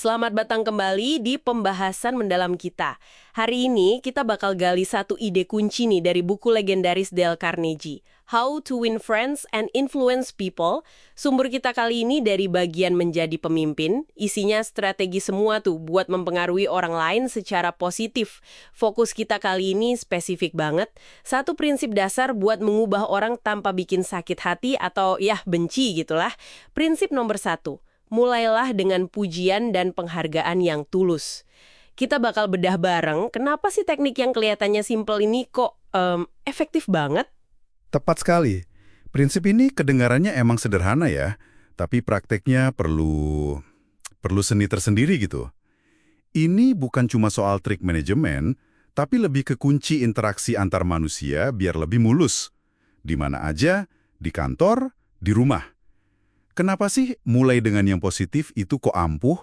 Selamat datang kembali di pembahasan mendalam kita. Hari ini kita bakal gali satu ide kunci nih dari buku legendaris Dale Carnegie, How to Win Friends and Influence People. Sumber kita kali ini dari bagian menjadi pemimpin, isinya strategi semua tuh buat mempengaruhi orang lain secara positif. Fokus kita kali ini spesifik banget, satu prinsip dasar buat mengubah orang tanpa bikin sakit hati atau ya benci gitulah. Prinsip nomor 1. Mulailah dengan pujian dan penghargaan yang tulus. Kita bakal bedah bareng, kenapa sih teknik yang kelihatannya simpel ini kok efektif banget? Tepat sekali. Prinsip ini kedengarannya emang sederhana ya, tapi prakteknya perlu seni tersendiri gitu. Ini bukan cuma soal trik manajemen, tapi lebih ke kunci interaksi antar manusia biar lebih mulus. Di mana aja, di kantor, di rumah. Kenapa sih mulai dengan yang positif itu kok ampuh?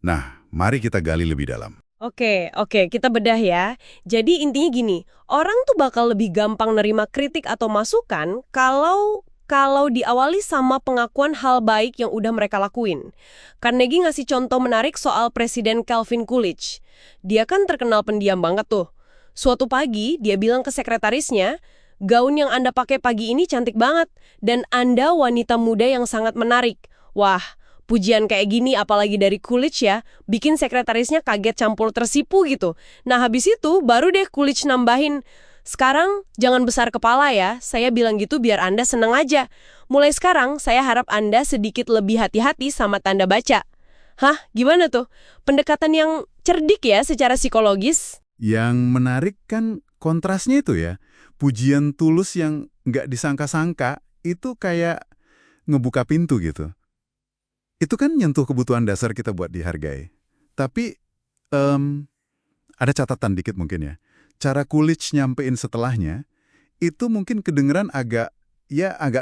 Nah, mari kita gali lebih dalam. Oke, kita bedah ya. Jadi intinya gini, orang tuh bakal lebih gampang nerima kritik atau masukan kalau diawali sama pengakuan hal baik yang udah mereka lakuin. Carnegie ngasih contoh menarik soal Presiden Calvin Coolidge. Dia kan terkenal pendiam banget tuh. Suatu pagi, dia bilang ke sekretarisnya, "Gaun yang Anda pakai pagi ini cantik banget, dan Anda wanita muda yang sangat menarik." Wah, pujian kayak gini apalagi dari Coolidge ya, bikin sekretarisnya kaget campur tersipu gitu. Nah habis itu baru deh Coolidge nambahin, "Sekarang jangan besar kepala ya, saya bilang gitu biar Anda seneng aja. Mulai sekarang saya harap Anda sedikit lebih hati-hati sama tanda baca." Hah, gimana tuh? Pendekatan yang cerdik ya secara psikologis? Yang menarik kan kontrasnya itu ya. Pujian tulus yang nggak disangka-sangka itu kayak ngebuka pintu gitu. Itu kan nyentuh kebutuhan dasar kita buat dihargai. Tapi ada catatan dikit mungkin ya. Cara Coolidge nyampein setelahnya itu mungkin kedengeran agak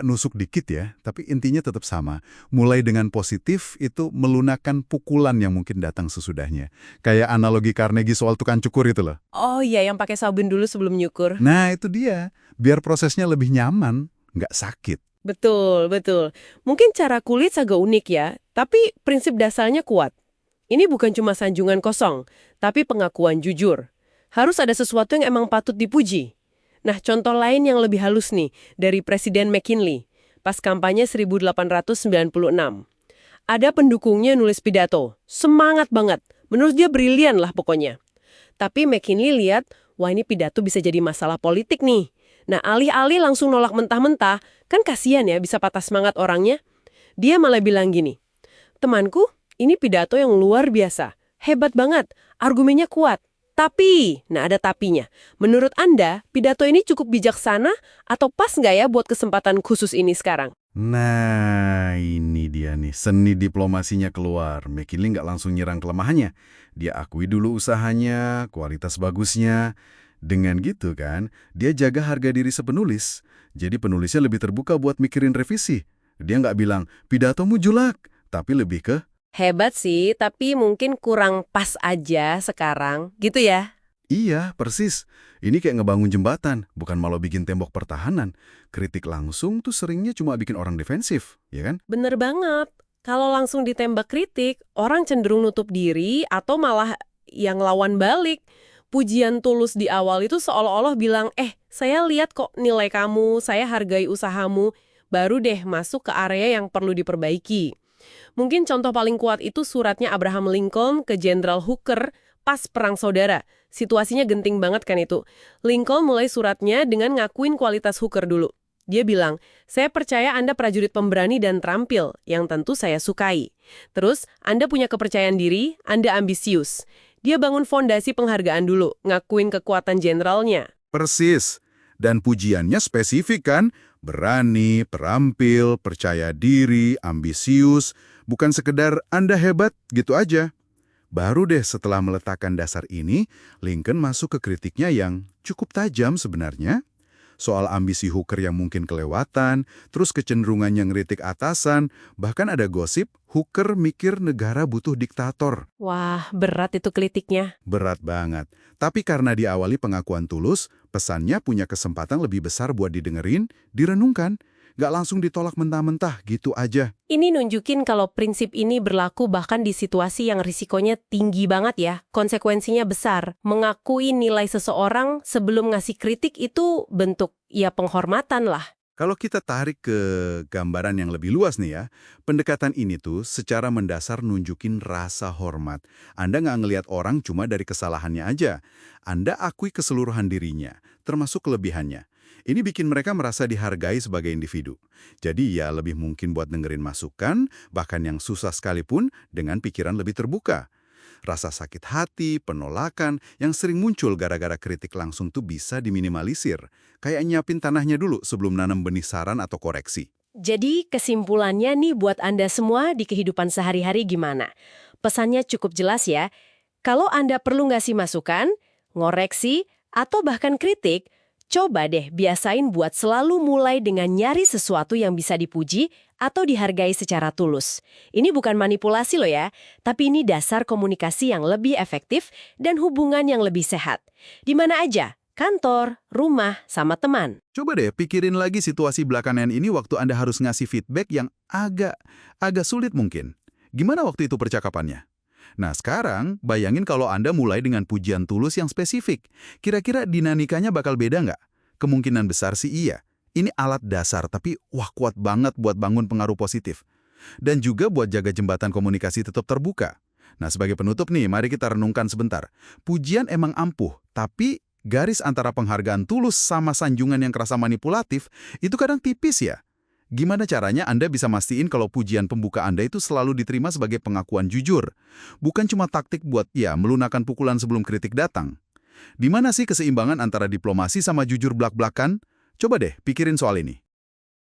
nusuk dikit ya, tapi intinya tetap sama. Mulai dengan positif itu melunakkan pukulan yang mungkin datang sesudahnya. Kayak analogi Carnegie soal tukang cukur itu loh. Oh iya, yang pakai sabun dulu sebelum nyukur. Nah itu dia, biar prosesnya lebih nyaman, nggak sakit. Betul. Mungkin cara kulit agak unik ya, tapi prinsip dasarnya kuat. Ini bukan cuma sanjungan kosong, tapi pengakuan jujur. Harus ada sesuatu yang emang patut dipuji. Nah, contoh lain yang lebih halus nih, dari Presiden McKinley, pas kampanye 1896. Ada pendukungnya nulis pidato, semangat banget, menurut dia brilian lah pokoknya. Tapi McKinley lihat, wah ini pidato bisa jadi masalah politik nih. Nah, alih-alih langsung nolak mentah-mentah, kan kasihan ya bisa patah semangat orangnya. Dia malah bilang gini, "Temanku, ini pidato yang luar biasa. Hebat banget, argumennya kuat. Tapi," nah ada tapinya, "menurut Anda, pidato ini cukup bijaksana atau pas nggak ya buat kesempatan khusus ini sekarang?" Nah, ini dia nih, seni diplomasinya keluar. McKinley nggak langsung nyerang kelemahannya. Dia akui dulu usahanya, kualitas bagusnya. Dengan gitu kan, dia jaga harga diri sepenulis. Jadi penulisnya lebih terbuka buat mikirin revisi. Dia nggak bilang, "Pidatomu julak," tapi lebih ke, Hebat sih, tapi mungkin kurang pas aja sekarang, gitu ya? "Iya, persis. Ini kayak ngebangun jembatan, bukan malah bikin tembok pertahanan. Kritik langsung tuh seringnya cuma bikin orang defensif, ya kan?" Bener banget. Kalau langsung ditembak kritik, orang cenderung nutup diri atau malah yang lawan balik. Pujian tulus di awal itu seolah-olah bilang, saya lihat kok nilai kamu, saya hargai usahamu, baru deh masuk ke area yang perlu diperbaiki. Mungkin contoh paling kuat itu suratnya Abraham Lincoln ke Jenderal Hooker pas Perang Saudara. Situasinya genting banget kan itu. Lincoln mulai suratnya dengan ngakuin kualitas Hooker dulu. Dia bilang, "Saya percaya Anda prajurit pemberani dan terampil, yang tentu saya sukai. Terus, Anda punya kepercayaan diri, Anda ambisius." Dia bangun fondasi penghargaan dulu, ngakuin kekuatan jenderalnya. Persis. Dan pujiannya spesifik kan? Berani, terampil, percaya diri, ambisius. Bukan sekedar Anda hebat gitu aja. Baru deh setelah meletakkan dasar ini, Lincoln masuk ke kritiknya yang cukup tajam sebenarnya. Soal ambisi Hooker yang mungkin kelewatan, terus kecenderungannya ngeritik atasan, bahkan ada gosip Hooker mikir negara butuh diktator. Wah, berat itu kritiknya. Berat banget. Tapi karena diawali pengakuan tulus, pesannya punya kesempatan lebih besar buat didengerin, direnungkan. Nggak langsung ditolak mentah-mentah gitu aja. Ini nunjukin kalau prinsip ini berlaku bahkan di situasi yang risikonya tinggi banget ya, konsekuensinya besar. Mengakui nilai seseorang sebelum ngasih kritik itu bentuk ya penghormatan lah. Kalau kita tarik ke gambaran yang lebih luas nih ya, pendekatan ini tuh secara mendasar nunjukin rasa hormat. Anda nggak ngelihat orang cuma dari kesalahannya aja. Anda akui keseluruhan dirinya, termasuk kelebihannya. Ini bikin mereka merasa dihargai sebagai individu. Jadi ya lebih mungkin buat dengerin masukan, bahkan yang susah sekalipun, dengan pikiran lebih terbuka. Rasa sakit hati, penolakan, yang sering muncul gara-gara kritik langsung tuh bisa diminimalisir. Kayak nyiapin tanahnya dulu sebelum nanam benih saran atau koreksi. Jadi kesimpulannya nih buat Anda semua di kehidupan sehari-hari gimana? Pesannya cukup jelas ya. Kalau Anda perlu ngasih masukan, ngoreksi, atau bahkan kritik, coba deh biasain buat selalu mulai dengan nyari sesuatu yang bisa dipuji atau dihargai secara tulus. Ini bukan manipulasi loh ya, tapi ini dasar komunikasi yang lebih efektif dan hubungan yang lebih sehat. Di mana aja? Kantor, rumah, sama teman. Coba deh pikirin lagi situasi belakangan ini waktu Anda harus ngasih feedback yang agak sulit mungkin. Gimana waktu itu percakapannya? Nah sekarang, bayangin kalau Anda mulai dengan pujian tulus yang spesifik. Kira-kira dinamikanya bakal beda nggak? Kemungkinan besar sih iya. Ini alat dasar, tapi wah kuat banget buat bangun pengaruh positif. Dan juga buat jaga jembatan komunikasi tetap terbuka. Nah sebagai penutup nih, mari kita renungkan sebentar. Pujian emang ampuh, tapi garis antara penghargaan tulus sama sanjungan yang kerasa manipulatif, itu kadang tipis ya. Gimana caranya Anda bisa mastiin kalau pujian pembuka Anda itu selalu diterima sebagai pengakuan jujur? Bukan cuma taktik buat ya melunakkan pukulan sebelum kritik datang. Di mana sih keseimbangan antara diplomasi sama jujur blak-blakan? Coba deh pikirin soal ini.